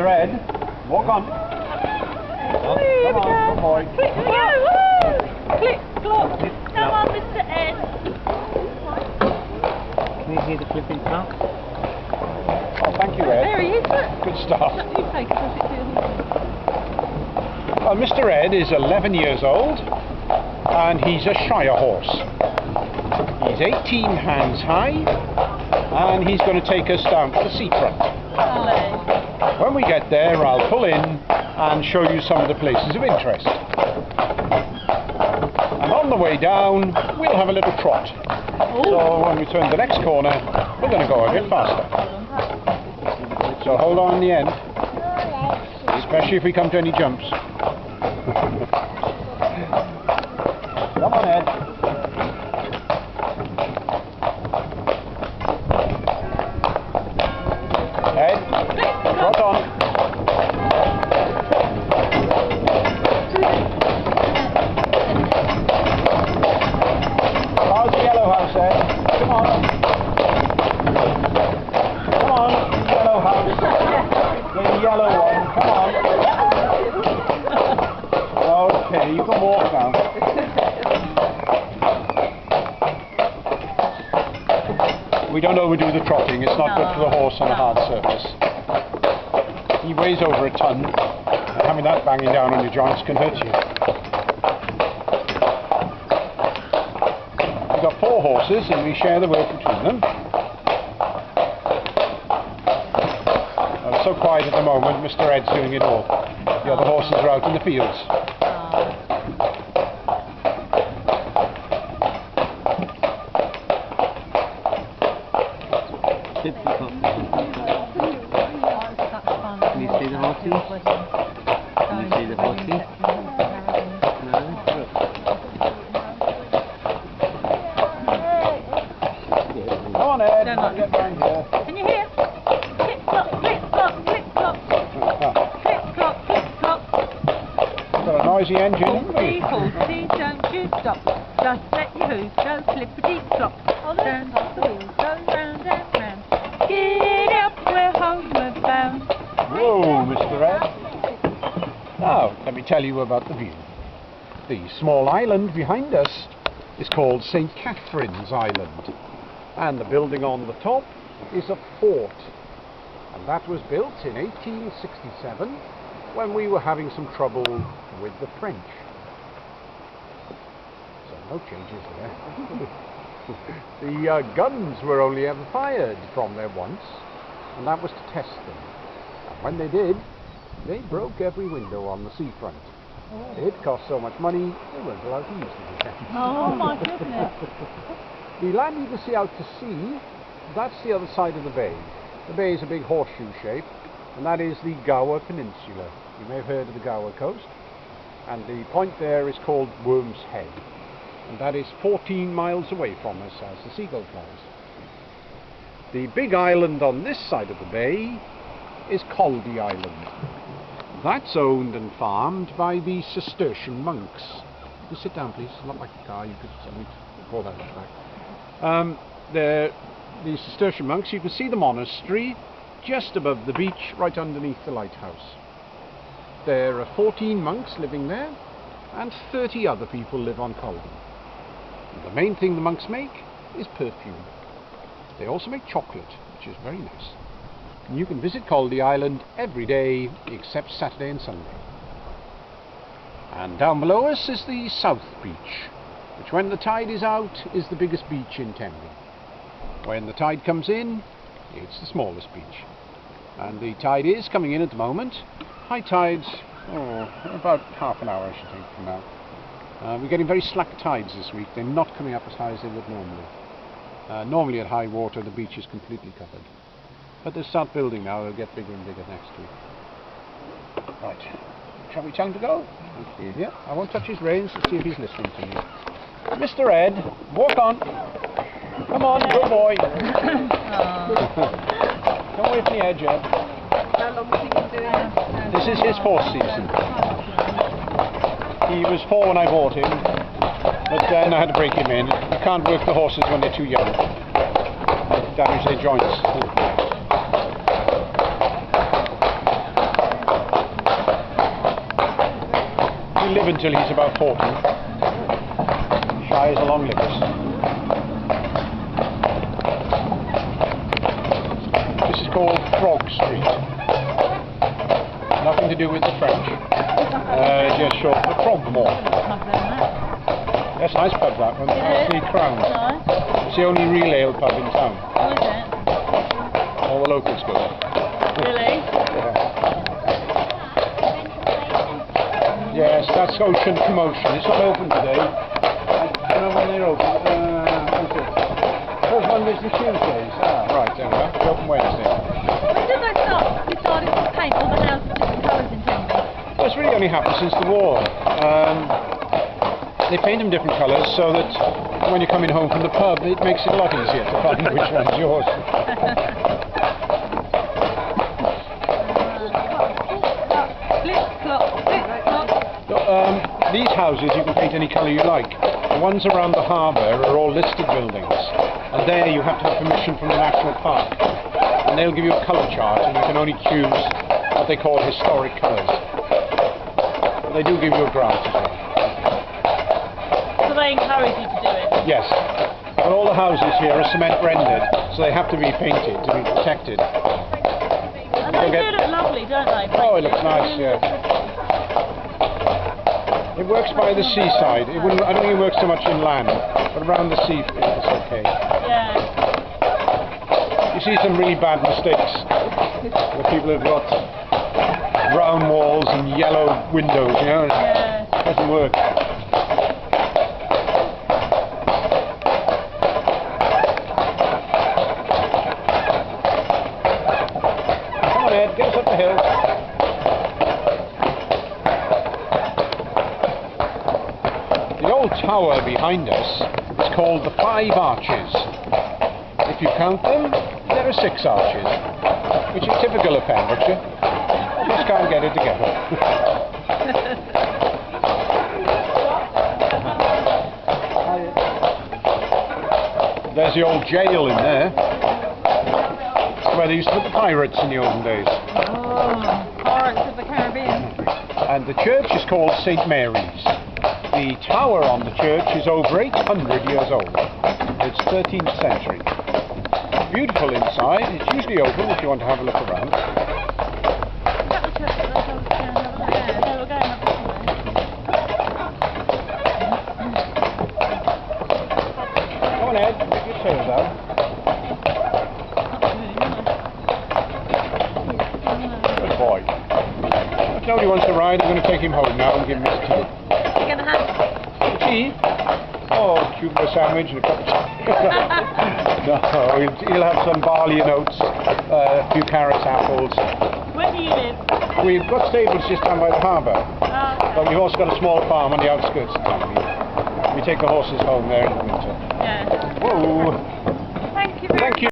Mr. Ed, walk on. Oh, come on, good boy. Click, woo! Click, clock. Come on, Mr. Ed. Can you hear the clipping clock? Oh, thank you, Ed. There he is, look. Good start. You take it, does it feel? Mr. Ed is 11 years old and he's a Shire horse. He's 18 hands high and he's going to take us down to the seafront. Oh. When we get there, I'll pull in and show you some of the places of interest. And on the way down, we'll have a little trot. So when we turn the next corner, we're going to go a bit faster. So hold on in the end, especially if we come to any jumps. Come on, Ed. Ed, trot on. How's the yellow house, Ed? Come on. Come on, yellow house. The yellow one, come on. Okay, you can walk now. We don't overdo the trotting, it's not good for the horse on a hard surface. He weighs over a ton, and having that banging down on your joints can hurt you. We've got 4 horses and we share the work between them. It's so quiet at the moment, Mr. Ed's doing it all. The other horses are out in the fields. Can you see the horses? Can you see the horses? No? Come on, Ed, get round here. Can you hear? Click, clock, click, clock, click, clock. Click, clock, click, clock. Got a noisy engine, haven't we? Horsey, don't you stop. Just let your hooves go clippity-clop. Turn off the wheels, go round and round. Get up, we're homeward bound. Whoa, Mr. Ed. Now, let me tell you about the view. The small island behind us is called St. Catherine's Island. And the building on the top is a fort. And that was built in 1867 when we were having some trouble with the French. So no changes there. The guns were only ever fired from there once, and that was to test them. And when they did, they broke every window on the seafront. It cost so much money, they weren't allowed to use them again. Oh my goodness. The land you can see out to sea, that's the other side of the bay. The bay is a big horseshoe shape, and that is the Gower Peninsula. You may have heard of the Gower coast, and the point there is called Worm's Head, and that is 14 miles away from us, as the seagull flies. The big island on this side of the bay is Caldy Island. That's owned and farmed by the Cistercian monks. You sit down, please. It's not like a car. You could pull that back. The Cistercian monks, you can see the monastery just above the beach, right underneath the lighthouse. There are 14 monks living there, and 30 other people live on Caldy. The main thing the monks make is perfume. They also make chocolate, which is very nice. And you can visit Caldy Island every day except Saturday and Sunday. And down below us is the South Beach, which when the tide is out is the biggest beach in Tenby. When the tide comes in, it's the smallest beach. And the tide is coming in at the moment. High tides, about half an hour I should think from now. We're getting very slack tides this week. They're not coming up as high as they would normally. Normally at high water the beach is completely covered. But they'll start building now, they'll get bigger and bigger next week. Right, shall we tell him to go? Yeah, I won't touch his reins to see if he's listening to me. Mr. Ed, walk on. Come on, good boy. Come away from the edge, Ed. How long has he been doing it? This is his 4th season. He was 4 when I bought him, but then I had to break him in. You can't work the horses when they're too young. They damage their joints. he'll live until he's about 40. Shy as a long lippers. This is called Frog Street. Nothing to do with the French. Just short for Frogmore. That's a nice pub, that one. That's the Crown. It's the only real ale pub in town. Oh, is it? All the locals go there. Really? Yes, that's Ocean Commotion. It's not open today. I don't know when they're open. Those Mondays and Tuesdays. Right, there we are. It's open Wednesday. When did they start deciding to paint all the houses different colours in Tenby? Well, it's really only happened since the war. They paint them different colours so that when you're coming home from the pub, it makes it a lot easier to find which one's yours. These houses you can paint any colour you like. The ones around the harbour are all listed buildings, and there you have to have permission from the National Park, and they'll give you a colour chart, and you can only choose what they call historic colours. But they do give you a grant as well. So they encourage you to do it? Yes. But all the houses here are cement rendered, so they have to be painted to be protected. And they do look lovely, don't they? Oh, it looks nice, yeah. It works by the seaside. I don't think it works so much inland, but around the sea it's okay. Yeah. You see some really bad mistakes where people have got brown walls and yellow windows, you know, Yeah. it doesn't work. Come on, Ed, get us up the hill. The old tower behind us is called the Five Arches. If you count them, there are 6 arches, which is typical of Pembrokeshire. Just can't get it together. There's the old jail in there. It's where they used to put the pirates in the olden days. Oh, Pirates of the Caribbean. And the church is called St. Mary's. The tower on the church is over 800 years old. It's 13th century. Beautiful inside. It's usually open if you want to have a look around. Is that the church that they told us to have a look at? They were going up this way. Come on, Ed, get your tail down. Good boy. If nobody wants to ride, I'm going to take him home now and give him his tea. You're going to have Tea? Oh, cucumber sandwich and a cup of tea. No, he'll have some barley and oats, a few carrots, apples. Where do you live? We've got stables just down by the harbour, Okay. but we've also got a small farm on the outskirts of Tenby. We take the horses home there in the winter. Yeah. Whoa! Thank you very Thank you.